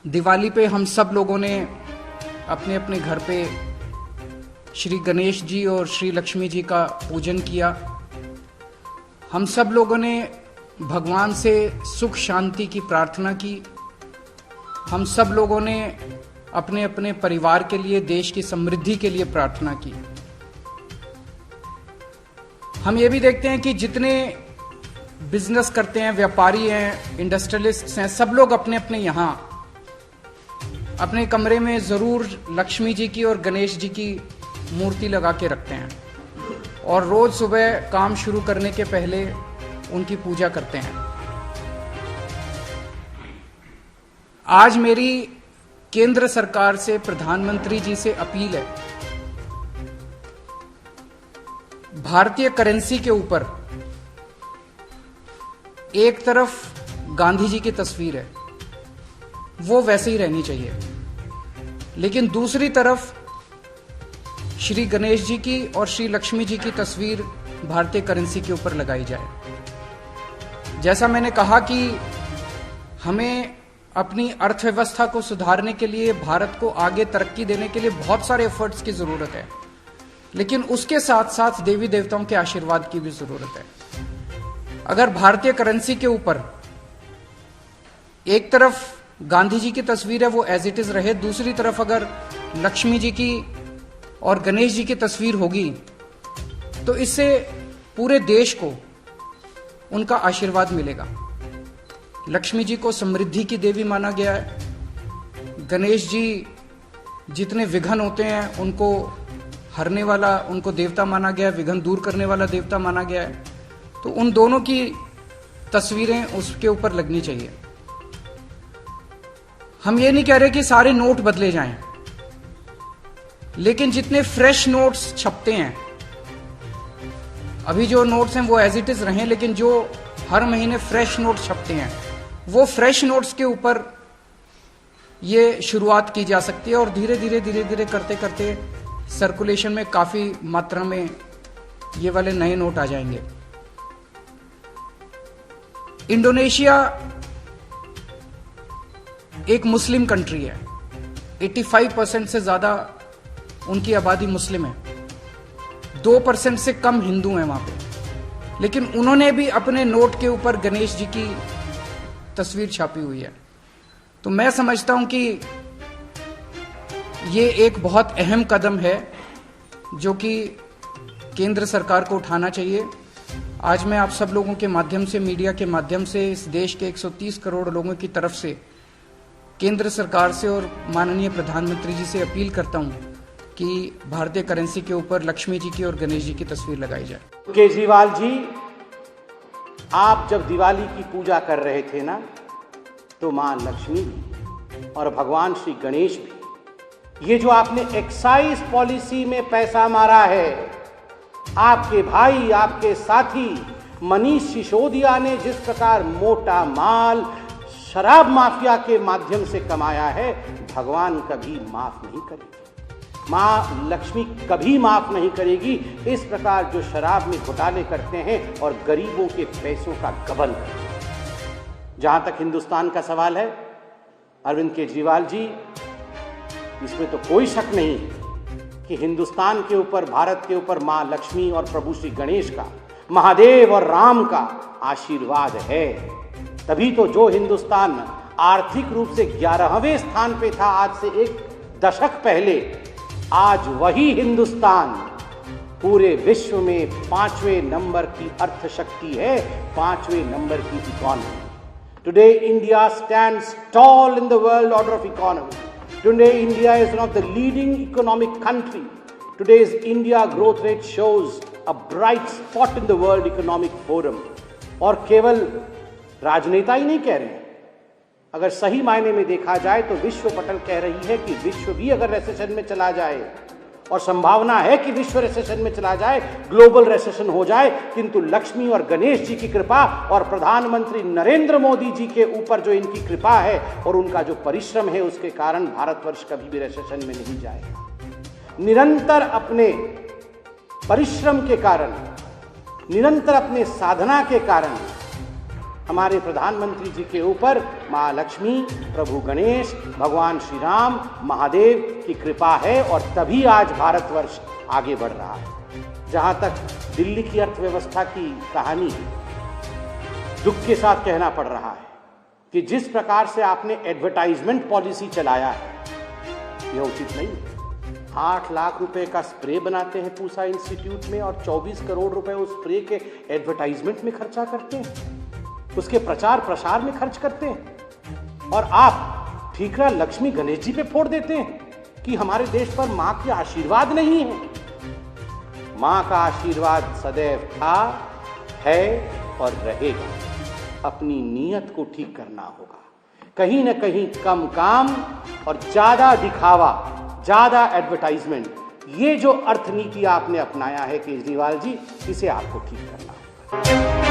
दिवाली पे हम सब लोगों ने अपने अपने घर पे श्री गणेश जी और श्री लक्ष्मी जी का पूजन किया। हम सब लोगों ने भगवान से सुख शांति की प्रार्थना की। हम सब लोगों ने अपने अपने परिवार के लिए, देश की समृद्धि के लिए प्रार्थना की। हम ये भी देखते हैं कि जितने बिजनेस करते हैं, व्यापारी हैं, इंडस्ट्रियलिस्ट्स हैं, सब लोग अपने अपने यहाँ अपने कमरे में जरूर लक्ष्मी जी की और गणेश जी की मूर्ति लगा के रखते हैं और रोज सुबह काम शुरू करने के पहले उनकी पूजा करते हैं। आज मेरी केंद्र सरकार से, प्रधानमंत्री जी से अपील है, भारतीय करेंसी के ऊपर एक तरफ गांधी जी की तस्वीर है, वो वैसे ही रहनी चाहिए, लेकिन दूसरी तरफ श्री गणेश जी की और श्री लक्ष्मी जी की तस्वीर भारतीय करेंसी के ऊपर लगाई जाए। जैसा मैंने कहा कि हमें अपनी अर्थव्यवस्था को सुधारने के लिए, भारत को आगे तरक्की देने के लिए बहुत सारे एफर्ट्स की जरूरत है, लेकिन उसके साथ साथ देवी देवताओं के आशीर्वाद की भी जरूरत है। अगर भारतीय करेंसी के ऊपर एक तरफ गांधी जी की तस्वीर है, वो एज इट इज रहे, दूसरी तरफ अगर लक्ष्मी जी की और गणेश जी की तस्वीर होगी, तो इससे पूरे देश को उनका आशीर्वाद मिलेगा। लक्ष्मी जी को समृद्धि की देवी माना गया है। गणेश जी जितने विघ्न होते हैं उनको हरने वाला, उनको देवता माना गया है, विघ्न दूर करने वाला देवता माना गया है। तो उन दोनों की तस्वीरें उसके ऊपर लगनी चाहिए। हम ये नहीं कह रहे कि सारे नोट बदले जाएं, लेकिन जितने फ्रेश नोट्स छपते हैं, अभी जो नोट्स हैं वो एज इट इज रहें, लेकिन जो हर महीने फ्रेश नोट छपते हैं, वो फ्रेश नोट्स के ऊपर ये शुरुआत की जा सकती है और धीरे धीरे करते करते सर्कुलेशन में काफी मात्रा में ये वाले नए नोट आ जाएंगे। इंडोनेशिया एक मुस्लिम कंट्री है, 85% से ज्यादा उनकी आबादी मुस्लिम है, 2% से कम हिंदू हैं वहां पे, लेकिन उन्होंने भी अपने नोट के ऊपर गणेश जी की तस्वीर छापी हुई है। तो मैं समझता हूं कि ये एक बहुत अहम कदम है जो कि केंद्र सरकार को उठाना चाहिए। आज मैं आप सब लोगों के माध्यम से, मीडिया के माध्यम से, इस देश के 130 करोड़ लोगों की तरफ से केंद्र सरकार से और माननीय प्रधानमंत्री जी से अपील करता हूं कि भारतीय करेंसी के ऊपर लक्ष्मी जी की और गणेश जी की तस्वीर लगाई जाए। केजरीवाल जी, आप जब दिवाली की पूजा कर रहे थे ना, तो मां लक्ष्मी भी और भगवान श्री गणेश भी, ये जो आपने एक्साइज पॉलिसी में पैसा मारा है, आपके भाई, आपके साथी मनीष सिसोदिया ने जिस प्रकार मोटा माल शराब माफिया के माध्यम से कमाया है, भगवान कभी माफ नहीं करेगी, मां लक्ष्मी कभी माफ नहीं करेगी। इस प्रकार जो शराब में घोटाले करते हैं और गरीबों के पैसों का गबन करते हैं। जहां तक हिंदुस्तान का सवाल है, अरविंद केजरीवाल जी, इसमें तो कोई शक नहीं कि हिंदुस्तान के ऊपर, भारत के ऊपर मां लक्ष्मी और प्रभु श्री गणेश का, महादेव और राम का आशीर्वाद है। तभी तो जो हिंदुस्तान आर्थिक रूप से 11वें स्थान पे था आज से एक दशक पहले, आज वही हिंदुस्तान पूरे विश्व में 5वें नंबर की अर्थशक्ति है, 5वें नंबर की economy. Today India stands tall in the world order of economy. Today, India is one of the leading economic country. Today's India growth rate shows a bright spot in the World Economic Forum. और केवल राजनेता ही नहीं कह रहे हैं, अगर सही मायने में देखा जाए तो विश्व पटल कह रही है कि विश्व भी अगर रिसेशन में चला जाए, और संभावना है कि विश्व रिसेशन में चला जाए, ग्लोबल रिसेशन हो जाए, किंतु लक्ष्मी और गणेश जी की कृपा और प्रधानमंत्री नरेंद्र मोदी जी के ऊपर जो इनकी कृपा है और उनका जो परिश्रम है, उसके कारण भारतवर्ष कभी भी रिसेशन में नहीं जाएगा। निरंतर अपने परिश्रम के कारण, निरंतर अपने साधना के कारण हमारे प्रधानमंत्री जी के ऊपर माँ लक्ष्मी, प्रभु गणेश, भगवान श्री राम, महादेव की कृपा है और तभी आज भारतवर्ष आगे बढ़ रहा है। जहां तक दिल्ली की अर्थव्यवस्था की कहानी है, दुख के साथ कहना पड़ रहा है कि जिस प्रकार से आपने एडवर्टाइजमेंट पॉलिसी चलाया है, यह उचित नहीं है। 8 लाख रुपए का स्प्रे बनाते हैं पूसा इंस्टीट्यूट में और 24 करोड़ रुपए उस स्प्रे के एडवर्टाइजमेंट में खर्चा करते हैं, उसके प्रचार प्रसार में खर्च करते हैं। और आप ठीकरा लक्ष्मी गणेश जी पे फोड़ देते हैं कि हमारे देश पर मां के आशीर्वाद नहीं है। मां का आशीर्वाद सदैव था, है और रहेगा। अपनी नीयत को ठीक करना होगा। कहीं ना कहीं कम काम और ज्यादा दिखावा, ज्यादा एडवर्टाइजमेंट, ये जो अर्थनीति आपने अपनाया है केजरीवाल जी, इसे आपको ठीक करना होगा।